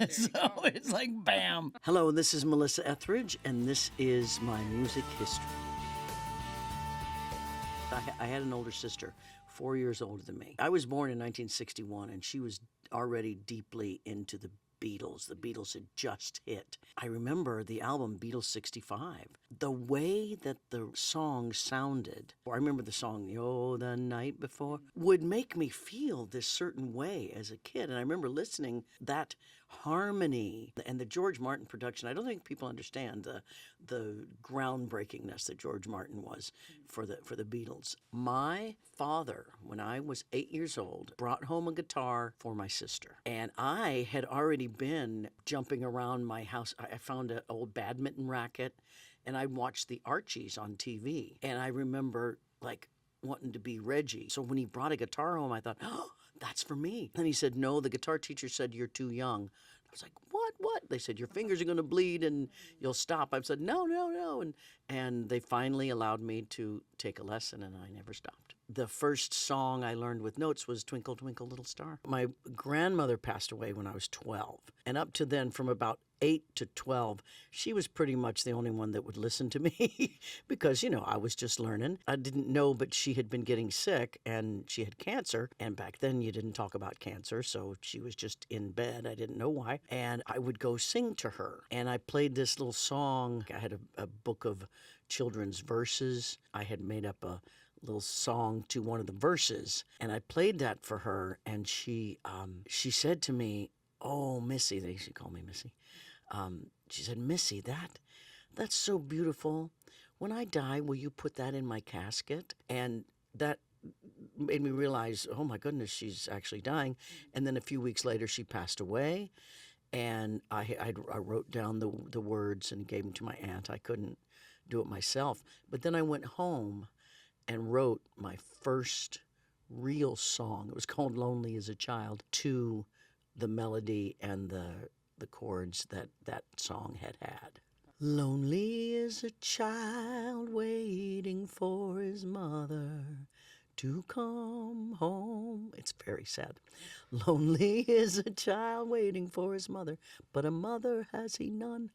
So it's like bam. Hello, this is Melissa Etheridge, and this is my music history. I had an older sister, 4 years older than me. I was born in 1961, and she was already deeply into the Beatles. The Beatles had just hit. I remember the album Beatles 65. The way that the song sounded, or I remember the song, Oh, the Night Before, would make me feel this certain way as a kid. And I remember listening that harmony and the George Martin production. I don't think people understand the groundbreakingness that George Martin was for the Beatles. My father, when I was 8 years old, brought home a guitar for my sister. And I had already been jumping around my house. I found an old badminton racket, and I watched the Archies on TV. And I remember like wanting to be Reggie. So when he brought a guitar home, I thought, oh, that's for me. And he said, no, the guitar teacher said you're too young. I was like, what? They said, your fingers are going to bleed and you'll stop. I said, no. And they finally allowed me to take a lesson, and I never stopped. The first song I learned with notes was Twinkle, Twinkle, Little Star. My grandmother passed away when I was 12. And up to then, from about 8 to 12, she was pretty much the only one that would listen to me because, I was just learning. I didn't know, but she had been getting sick and she had cancer. And back then you didn't talk about cancer, so she was just in bed. I didn't know why. And I would go sing to her. And I played this little song. I had a book of children's verses. I had made up a little song to one of the verses, and I played that for her, and she said to me, oh, Missy, they used to call me Missy. She said, Missy, that's so beautiful. When I die, will you put that in my casket? And that made me realize, oh my goodness, she's actually dying. And then a few weeks later, she passed away, and I wrote down the words and gave them to my aunt. I couldn't do it myself. But then I went home and wrote my first real song. It was called Lonely as a Child, to the melody and the chords that song had. Lonely as a child waiting for his mother to come home. It's very sad. Lonely is a child waiting for his mother, but a mother has he none.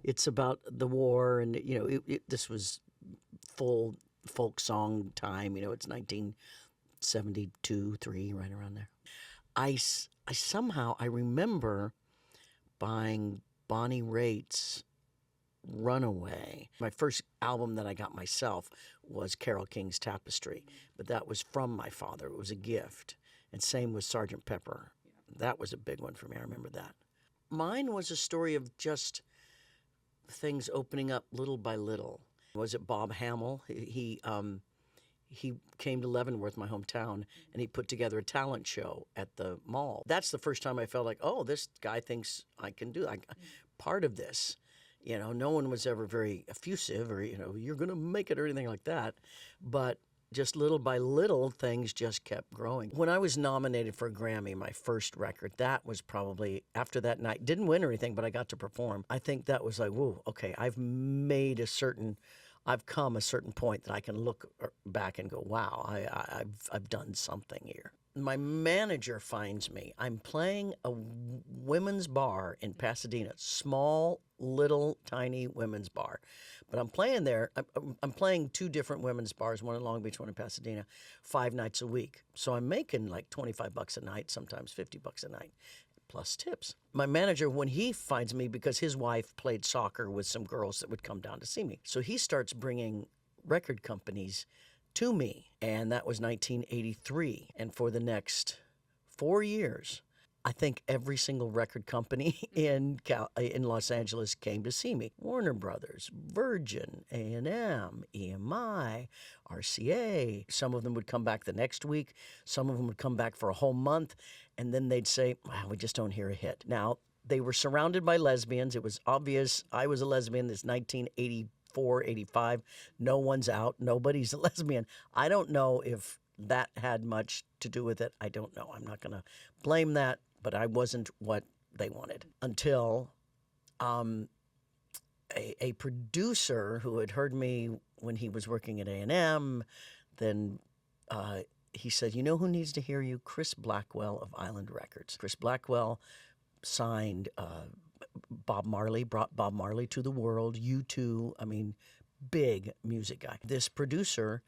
It's about the war, and this was full folk song time. It's 1972, 3, right around there. I somehow remember buying Bonnie Raitt's Runaway. My first album that I got myself was Carole King's Tapestry, but that was from my father. It was a gift. And same with Sgt. Pepper. That was a big one for me. I remember that. Mine was a story of just things opening up little by little. Was it Bob Hamill? He came to Leavenworth, my hometown, and he put together a talent show at the mall. That's the first time I felt like, oh, this guy thinks I can do part of this. No one was ever very effusive or, you're going to make it or anything like that. But just little by little, things just kept growing. When I was nominated for a Grammy, my first record, that was probably after that night. Didn't win or anything, but I got to perform. I think that was like, whoa, okay, I've come a certain point that I can look back and go, wow, I've done something here. My manager finds me. I'm playing a women's bar in Pasadena, small, little, tiny women's bar. But I'm playing there. I'm playing 2 different women's bars, one in Long Beach, one in Pasadena, 5 nights a week. So I'm making like $25 a night, sometimes $50 a night, plus tips. My manager, when he finds me, because his wife played soccer with some girls that would come down to see me, so he starts bringing record companies to me, and that was 1983. And for the next 4 years, I think every single record company in Los Angeles came to see me. Warner Brothers, Virgin, A&M, EMI, RCA. Some of them would come back the next week. Some of them would come back for a whole month, and then they'd say, wow, we just don't hear a hit. Now, they were surrounded by lesbians. It was obvious I was a lesbian. It's 1984, 85. No one's out. Nobody's a lesbian. I don't know if that had much to do with it. I don't know. I'm not going to blame that, but I wasn't what they wanted until a producer who had heard me when he was working at A&M, then he said, you know who needs to hear you? Chris Blackwell of Island Records. Chris Blackwell signed Bob Marley, brought Bob Marley to the world, U2, I mean, big music guy. This producer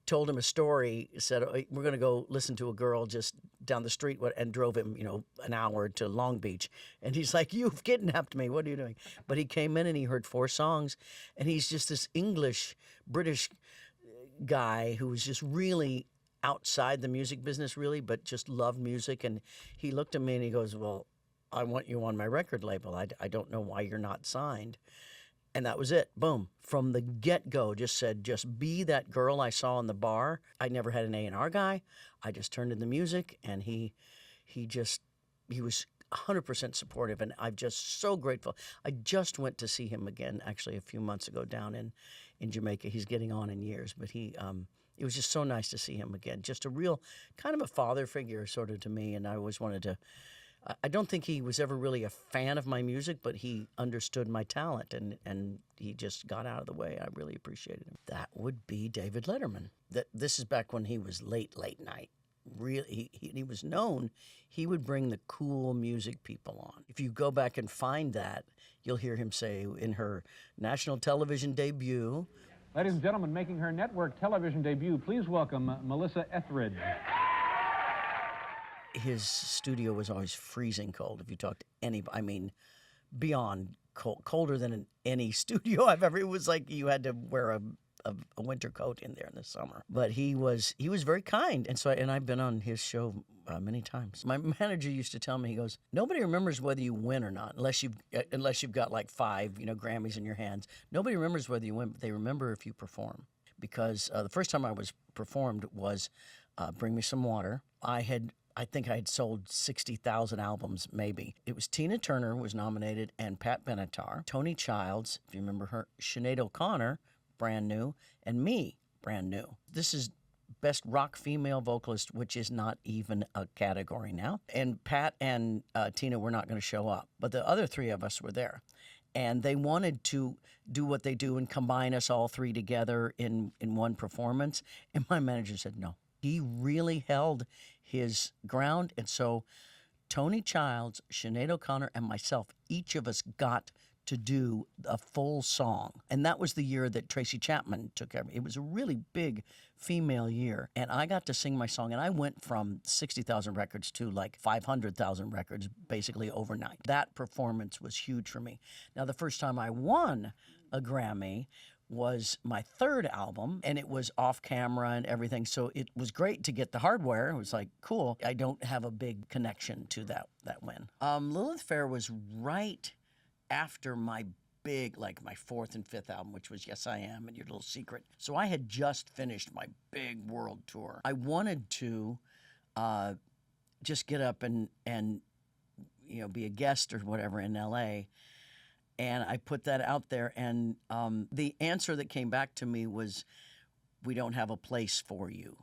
told him a story, said, "Oh, we're going to go listen to a girl just down the street," and drove him, an hour to Long Beach. And he's like, "You've kidnapped me. What are you doing?" But he came in and he heard 4 songs, and he's just this British guy who was just really outside the music business, really, but just loved music. And he looked at me and he goes, "Well, I want you on my record label. I don't know why you're not signed." And that was it. Boom. From the get-go, just be that girl I saw in the bar. I never had an A&R guy. I just turned in the music, and he was 100% supportive, and I'm just so grateful. I just went to see him again, actually, a few months ago down in Jamaica. He's getting on in years, but it was just so nice to see him again. Just a real kind of a father figure sort of to me, and I always wanted to. I don't think he was ever really a fan of my music, but he understood my talent, and he just got out of the way. I really appreciated him. That would be David Letterman. This is back when he was late night. Really, he was known. He would bring the cool music people on. If you go back and find that, you'll hear him say in her national television debut. Ladies and gentlemen, making her network television debut, please welcome Melissa Etheridge. His studio was always freezing cold. If you talk to anybody, I mean, beyond cold, colder than any studio I've ever. It was like you had to wear a winter coat in there in the summer. But he was very kind, and I've been on his show many times. My manager used to tell me, he goes, "Nobody remembers whether you win or not, unless you've got like 5 Grammys in your hands. Nobody remembers whether you win, but they remember if you perform." Because the first time I was performed was "Bring Me Some Water." I think I had sold 60,000 albums, maybe. It was Tina Turner was nominated, and Pat Benatar, Tony Childs, if you remember her, Sinead O'Connor, brand new, and me, brand new. This is Best Rock Female Vocalist, which is not even a category now. And Pat and Tina were not going to show up, but the other 3 of us were there. And they wanted to do what they do and combine us all 3 together in one performance. And my manager said no. He really held his ground. And so Tony Childs, Sinead O'Connor, and myself, each of us got to do a full song. And that was the year that Tracy Chapman took over. It was a really big female year. And I got to sing my song. And I went from 60,000 records to like 500,000 records basically overnight. That performance was huge for me. Now, the first time I won a Grammy was my 3rd album, and it was off camera and everything, so it was great to get the hardware. It was like, cool. I don't have a big connection to that win. Lilith Fair was right after my big, like my 4th and 5th album, which was Yes I Am and Your Little Secret. So I had just finished my big world tour. I wanted to just get up and be a guest or whatever in L.A., and I put that out there, and the answer that came back to me was, "We don't have a place for you."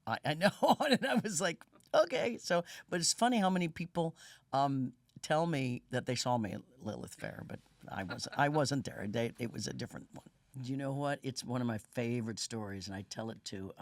I know, and I was like, okay. So, but it's funny how many people tell me that they saw me at Lilith Fair, but I wasn't there. It was a different one. You know what? It's one of my favorite stories, and I tell it to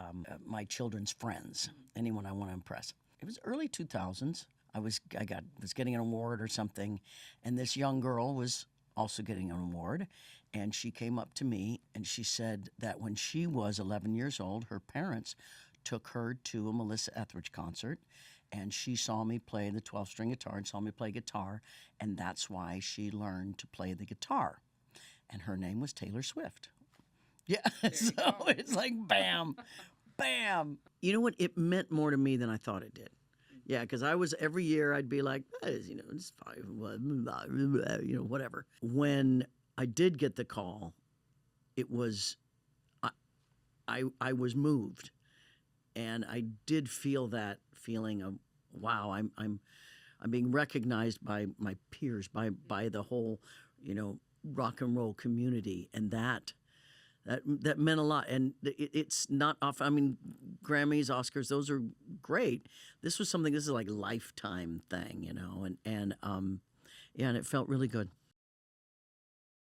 my children's friends, anyone I want to impress. It was early 2000s. I was getting an award or something, and this young girl was also getting an award, and she came up to me and she said that when she was 11 years old, her parents took her to a Melissa Etheridge concert, and she saw me play the 12-string guitar and saw me play guitar, and that's why she learned to play the guitar. And her name was Taylor Swift. Yeah, so it's like bam, bam. You know what? It meant more to me than I thought it did. Yeah, because every year I'd be like, it's fine, whatever. When I did get the call, it was, I was moved, and I did feel that feeling of, wow, I'm being recognized by my peers, by the whole, rock and roll community, and that meant a lot. And it's not often. I mean, Grammys, Oscars, those are great. This is like a lifetime thing, and it felt really good.